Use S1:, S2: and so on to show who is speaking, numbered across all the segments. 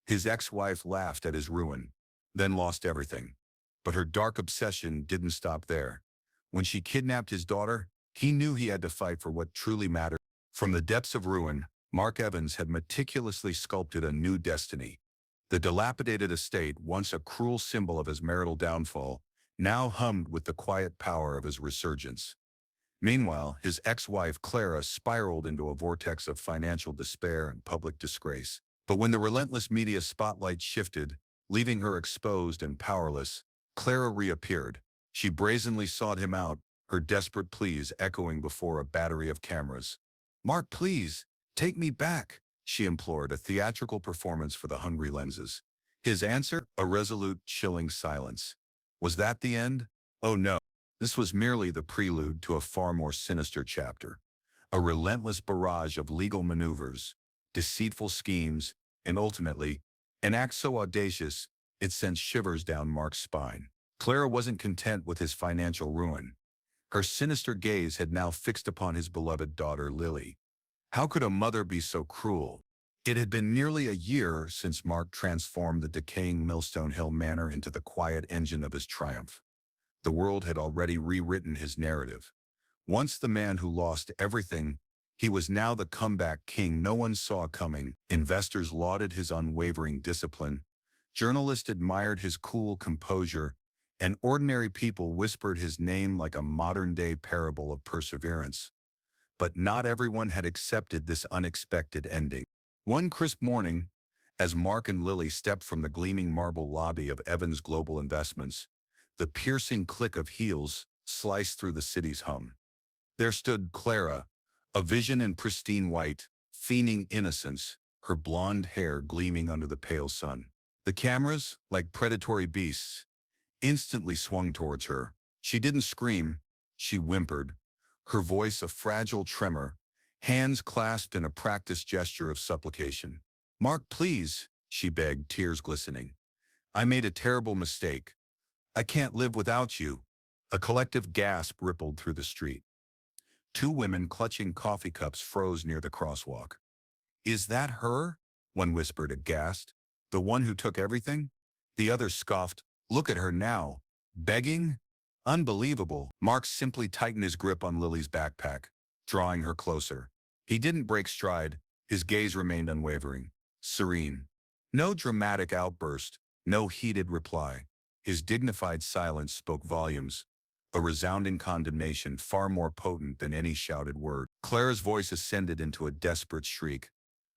S1: His ex-wife laughed at his ruin, then lost everything. But her dark obsession didn't stop there. When she kidnapped his daughter, he knew he had to fight for what truly mattered. From the depths of ruin, Mark Evans had meticulously sculpted a new destiny. The dilapidated estate, once a cruel symbol of his marital downfall, now hummed with the quiet power of his resurgence. Meanwhile, his ex-wife Clara spiraled into a vortex of financial despair and public disgrace. But when the relentless media spotlight shifted, leaving her exposed and powerless, Clara reappeared. She brazenly sought him out, her desperate pleas echoing before a battery of cameras. "Mark, please, take me back," she implored, a theatrical performance for the hungry lenses. His answer? A resolute, chilling silence. Was that the end? Oh no. This was merely the prelude to a far more sinister chapter. A relentless barrage of legal maneuvers, deceitful schemes, and ultimately, an act so audacious, it sent shivers down Mark's spine. Clara wasn't content with his financial ruin. Her sinister gaze had now fixed upon his beloved daughter, Lily. How could a mother be so cruel? It had been nearly a year since Mark transformed the decaying Millstone Hill Manor into the quiet engine of his triumph. The world had already rewritten his narrative. Once the man who lost everything, he was now the comeback king no one saw coming. Investors lauded his unwavering discipline. Journalists admired his cool composure, and ordinary people whispered his name like a modern-day parable of perseverance. But not everyone had accepted this unexpected ending. One crisp morning, as Mark and Lily stepped from the gleaming marble lobby of Evans Global Investments, the piercing click of heels sliced through the city's hum. There stood Clara, a vision in pristine white, feigning innocence, her blonde hair gleaming under the pale sun. The cameras, like predatory beasts, instantly swung towards her. She didn't scream, she whimpered, her voice a fragile tremor, hands clasped in a practiced gesture of supplication. "Mark, please," she begged, tears glistening. "I made a terrible mistake. I can't live without you." A collective gasp rippled through the street. Two women clutching coffee cups froze near the crosswalk. "Is that her?" one whispered, aghast. "The one who took everything?" The other scoffed. "Look at her now. Begging? Unbelievable." Mark simply tightened his grip on Lily's backpack, drawing her closer. He didn't break stride. His gaze remained unwavering, serene. No dramatic outburst, no heated reply. His dignified silence spoke volumes, a resounding condemnation far more potent than any shouted word. Clara's voice ascended into a desperate shriek.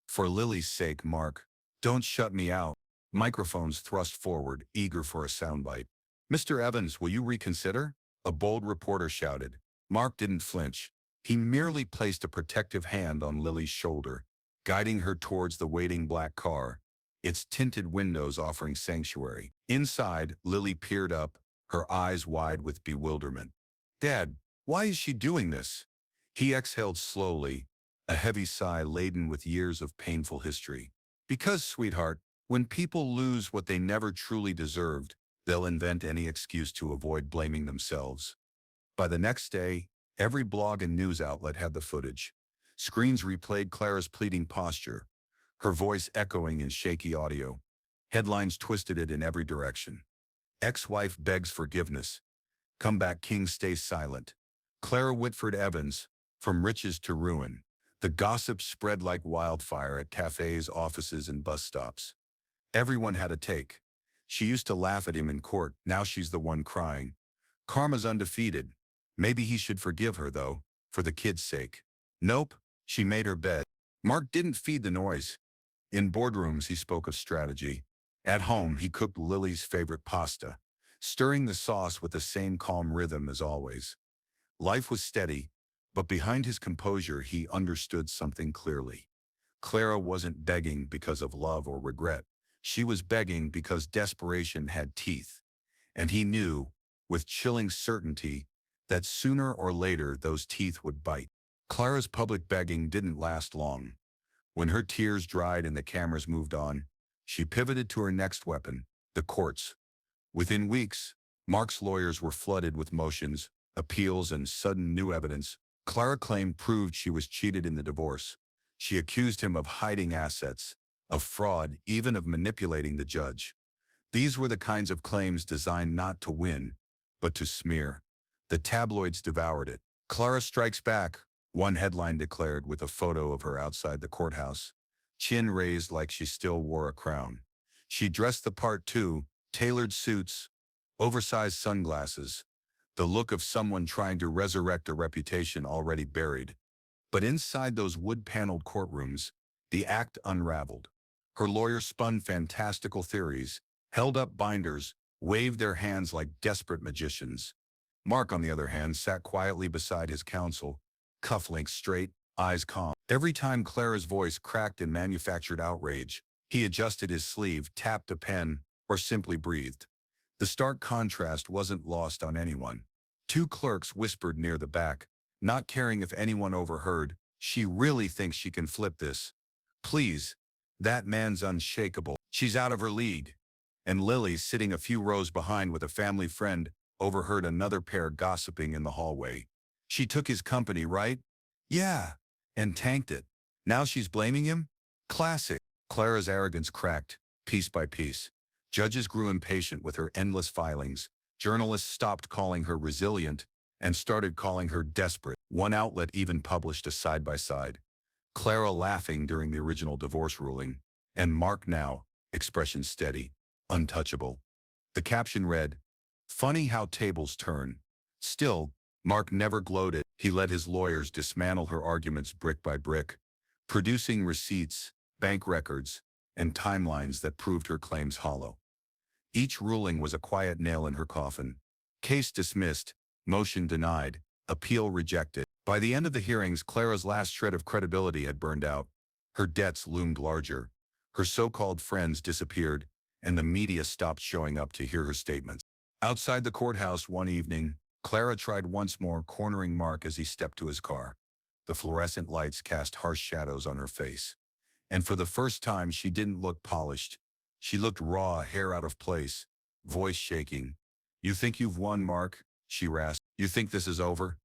S1: "For Lily's sake, Mark, don't shut me out." Microphones thrust forward, eager for a soundbite. "Mr. Evans, will you reconsider?" a bold reporter shouted. Mark didn't flinch. He merely placed a protective hand on Lily's shoulder, guiding her towards the waiting black car, its tinted windows offering sanctuary. Inside, Lily peered up, her eyes wide with bewilderment. "Dad, why is she doing this?" He exhaled slowly, a heavy sigh laden with years of painful history. "Because, sweetheart, when people lose what they never truly deserved, they'll invent any excuse to avoid blaming themselves." By the next day, every blog and news outlet had the footage. Screens replayed Clara's pleading posture, her voice echoing in shaky audio. Headlines twisted it in every direction. "Ex-wife begs forgiveness. Comeback king stays silent." Clara Whitford Evans, from riches to ruin. The gossip spread like wildfire at cafes, offices, and bus stops. Everyone had a take. She used to laugh at him in court, now she's the one crying. Karma's undefeated. Maybe he should forgive her, though, for the kid's sake. Nope, she made her bed. Mark didn't feed the noise. In boardrooms, he spoke of strategy. At home, he cooked Lily's favorite pasta, stirring the sauce with the same calm rhythm as always. Life was steady, but behind his composure, he understood something clearly. Clara wasn't begging because of love or regret. She was begging because desperation had teeth. And he knew, with chilling certainty, that sooner or later those teeth would bite. Clara's public begging didn't last long. When her tears dried and the cameras moved on, she pivoted to her next weapon, the courts. Within weeks, Mark's lawyers were flooded with motions, appeals, and sudden new evidence. Clara claimed proved she was cheated in the divorce. She accused him of hiding assets, of fraud, even of manipulating the judge. These were the kinds of claims designed not to win, but to smear. The tabloids devoured it. Clara strikes back, one headline declared with a photo of her outside the courthouse, chin raised like she still wore a crown. She dressed the part too, tailored suits, oversized sunglasses, the look of someone trying to resurrect a reputation already buried. But inside those wood-paneled courtrooms, the act unraveled. Her lawyers spun fantastical theories, held up binders, waved their hands like desperate magicians. Mark, on the other hand, sat quietly beside his counsel, cufflinks straight, eyes calm. Every time Clara's voice cracked in manufactured outrage, he adjusted his sleeve, tapped a pen, or simply breathed. The stark contrast wasn't lost on anyone. Two clerks whispered near the back, not caring if anyone overheard, "She really thinks she can flip this. Please, that man's unshakable. She's out of her league." And Lily, sitting a few rows behind with a family friend, overheard another pair gossiping in the hallway. "She took his company, right?" "Yeah, and tanked it. Now she's blaming him?" Classic. Clara's arrogance cracked, piece by piece. Judges grew impatient with her endless filings. Journalists stopped calling her resilient and started calling her desperate. One outlet even published a side-by-side. Clara laughing during the original divorce ruling, and Mark now, expression steady, untouchable. The caption read, "Funny how tables turn." Still, Mark never gloated. He let his lawyers dismantle her arguments brick by brick, producing receipts, bank records, and timelines that proved her claims hollow. Each ruling was a quiet nail in her coffin. Case dismissed, motion denied, appeal rejected. By the end of the hearings, Clara's last shred of credibility had burned out. Her debts loomed larger. Her so-called friends disappeared, and the media stopped showing up to hear her statements. Outside the courthouse one evening, Clara tried once more, cornering Mark as he stepped to his car. The fluorescent lights cast harsh shadows on her face. And for the first time, she didn't look polished. She looked raw, hair out of place, voice shaking. "You think you've won, Mark?" she rasped. "You think this is over?"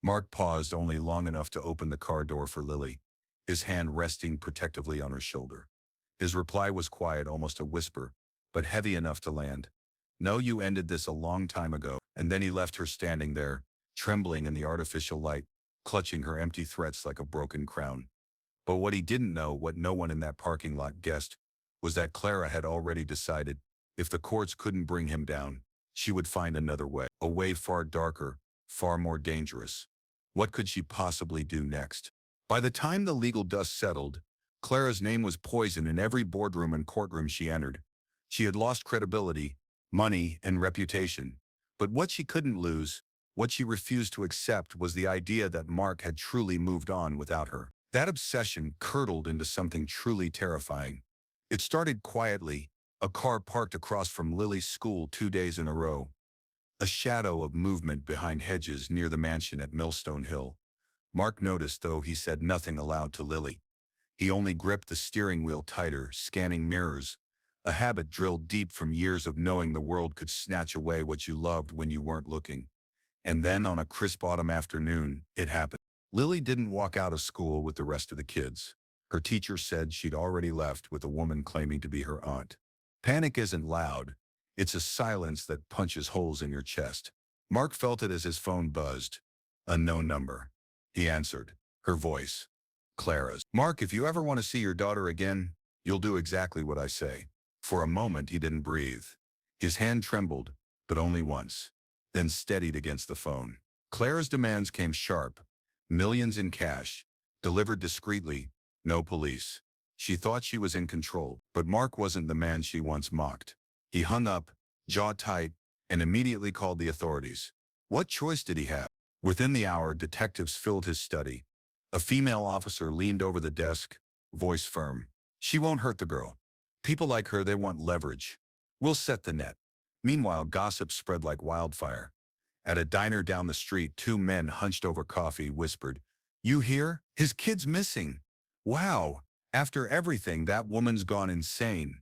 S1: Mark paused only long enough to open the car door for Lily, his hand resting protectively on her shoulder. His reply was quiet, almost a whisper, but heavy enough to land. "No, you ended this a long time ago." And then he left her standing there, trembling in the artificial light, clutching her empty threats like a broken crown. But what he didn't know, what no one in that parking lot guessed, was that Clara had already decided, if the courts couldn't bring him down, she would find another way, a way far darker, far more dangerous. What could she possibly do next? By the time the legal dust settled, Clara's name was poison in every boardroom and courtroom she entered. She had lost credibility, money, and reputation. But what she couldn't lose, what she refused to accept, was the idea that Mark had truly moved on without her. That obsession curdled into something truly terrifying. It started quietly, a car parked across from Lily's school 2 days in a row. A shadow of movement behind hedges near the mansion at Millstone Hill. Mark noticed, though he said nothing aloud to Lily. He only gripped the steering wheel tighter, scanning mirrors, a habit drilled deep from years of knowing the world could snatch away what you loved when you weren't looking. And then, on a crisp autumn afternoon, it happened. Lily didn't walk out of school with the rest of the kids. Her teacher said she'd already left with a woman claiming to be her aunt. Panic isn't loud. It's a silence that punches holes in your chest. Mark felt it as his phone buzzed. Unknown number. He answered. Her voice. Clara's. "Mark, if you ever want to see your daughter again, you'll do exactly what I say." For a moment, he didn't breathe. His hand trembled, but only once, then steadied against the phone. Clara's demands came sharp. Millions in cash, delivered discreetly, no police. She thought she was in control, but Mark wasn't the man she once mocked. He hung up, jaw tight, and immediately called the authorities. What choice did he have? Within the hour, detectives filled his study. A female officer leaned over the desk, voice firm. "She won't hurt the girl. People like her, they want leverage. We'll set the net." Meanwhile, gossip spread like wildfire. At a diner down the street, two men hunched over coffee whispered, "You hear? His kid's missing. Wow, after everything, that woman's gone insane."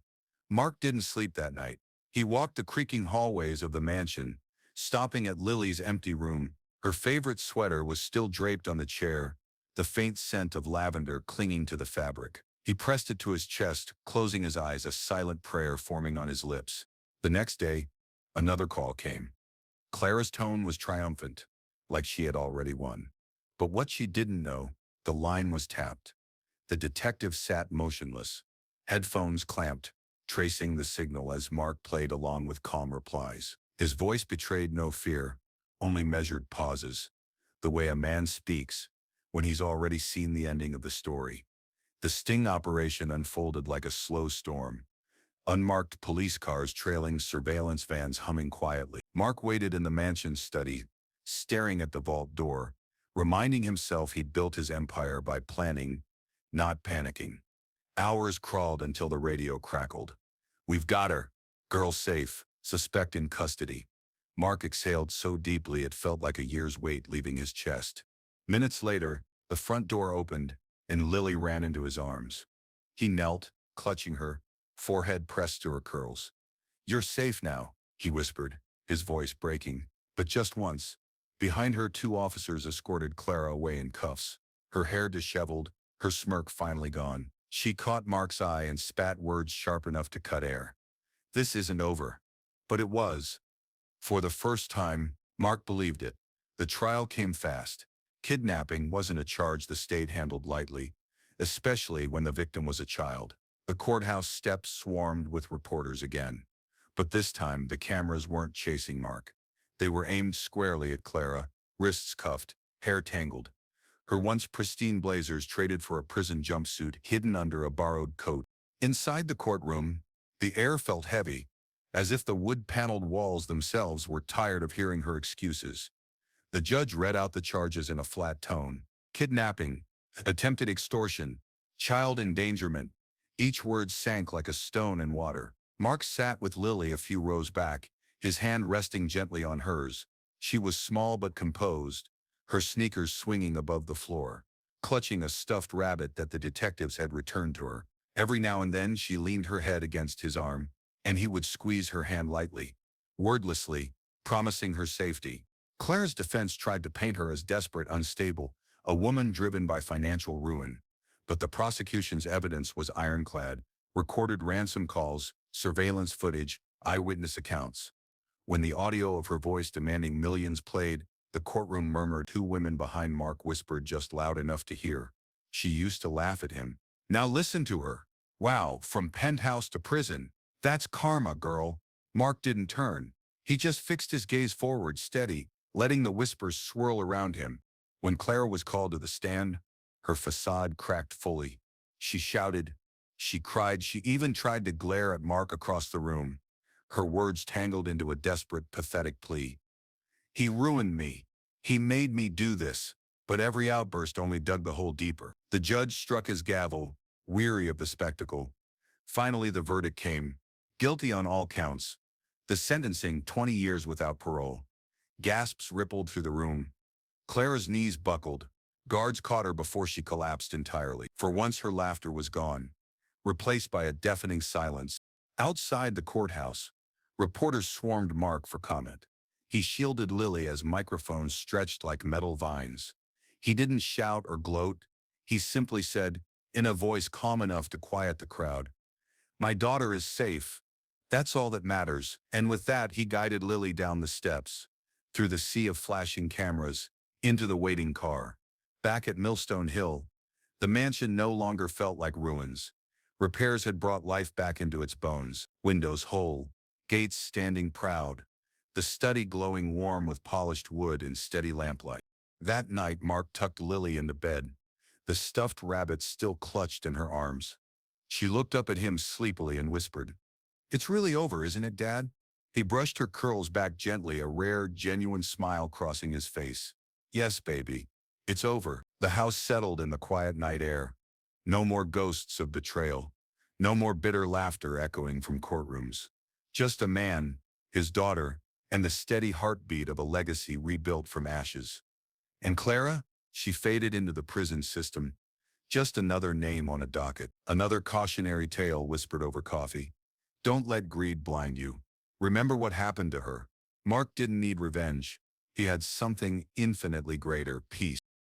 S1: Mark didn't sleep that night. He walked the creaking hallways of the mansion, stopping at Lily's empty room. Her favorite sweater was still draped on the chair, the faint scent of lavender clinging to the fabric. He pressed it to his chest, closing his eyes, a silent prayer forming on his lips. The next day, another call came. Clara's tone was triumphant, like she had already won. But what she didn't know, the line was tapped. The detective sat motionless, headphones clamped, tracing the signal as Mark played along with calm replies. His voice betrayed no fear, only measured pauses, the way a man speaks when he's already seen the ending of the story. The sting operation unfolded like a slow storm. Unmarked police cars trailing surveillance vans humming quietly. Mark waited in the mansion's study, staring at the vault door, reminding himself he'd built his empire by planning, not panicking. Hours crawled until the radio crackled. "We've got her. Girl safe. Suspect in custody." Mark exhaled so deeply it felt like a year's weight leaving his chest. Minutes later, the front door opened, and Lily ran into his arms. He knelt, clutching her, forehead pressed to her curls. "You're safe now," he whispered, his voice breaking. But just once. Behind her, two officers escorted Clara away in cuffs, her hair disheveled, her smirk finally gone. She caught Mark's eye and spat words sharp enough to cut air. "This isn't over." But it was. For the first time, Mark believed it. The trial came fast. Kidnapping wasn't a charge the state handled lightly, especially when the victim was a child. The courthouse steps swarmed with reporters again. But this time, the cameras weren't chasing Mark. They were aimed squarely at Clara, wrists cuffed, hair tangled. Her once pristine blazers traded for a prison jumpsuit hidden under a borrowed coat. Inside the courtroom, the air felt heavy, as if the wood-paneled walls themselves were tired of hearing her excuses. The judge read out the charges in a flat tone. Kidnapping, attempted extortion, child endangerment. Each word sank like a stone in water. Mark sat with Lily a few rows back, his hand resting gently on hers. She was small but composed, her sneakers swinging above the floor, clutching a stuffed rabbit that the detectives had returned to her. Every now and then she leaned her head against his arm, and he would squeeze her hand lightly, wordlessly, promising her safety. Clara's defense tried to paint her as desperate, unstable, a woman driven by financial ruin. But the prosecution's evidence was ironclad: recorded ransom calls, surveillance footage, eyewitness accounts. When the audio of her voice demanding millions played, the courtroom murmured. Two women behind Mark whispered just loud enough to hear. "She used to laugh at him. Now listen to her. Wow, from penthouse to prison. That's karma, girl." Mark didn't turn. He just fixed his gaze forward, steady, letting the whispers swirl around him. When Clara was called to the stand, her facade cracked fully. She shouted, she cried, she even tried to glare at Mark across the room. Her words tangled into a desperate, pathetic plea. "He ruined me. He made me do this." But every outburst only dug the hole deeper. The judge struck his gavel, weary of the spectacle. Finally, the verdict came. Guilty on all counts. The sentencing, 20 years without parole. Gasps rippled through the room. Clara's knees buckled. Guards caught her before she collapsed entirely. For once, her laughter was gone, replaced by a deafening silence. Outside the courthouse, reporters swarmed Mark for comment. He shielded Lily as microphones stretched like metal vines. He didn't shout or gloat. He simply said, in a voice calm enough to quiet the crowd, "My daughter is safe. That's all that matters." And with that, he guided Lily down the steps, through the sea of flashing cameras, into the waiting car. Back at Millstone Hill, the mansion no longer felt like ruins. Repairs had brought life back into its bones. Windows whole, gates standing proud, the study glowing warm with polished wood and steady lamplight. That night, Mark tucked Lily into bed, the stuffed rabbit still clutched in her arms. She looked up at him sleepily and whispered, "It's really over, isn't it, Dad?" He brushed her curls back gently, a rare, genuine smile crossing his face. "Yes, baby. It's over." The house settled in the quiet night air. No more ghosts of betrayal. No more bitter laughter echoing from courtrooms. Just a man, his daughter, and the steady heartbeat of a legacy rebuilt from ashes. And Clara? She faded into the prison system. Just another name on a docket. Another cautionary tale whispered over coffee. Don't let greed blind you. Remember what happened to her. Mark didn't need revenge. He had something infinitely greater: peace.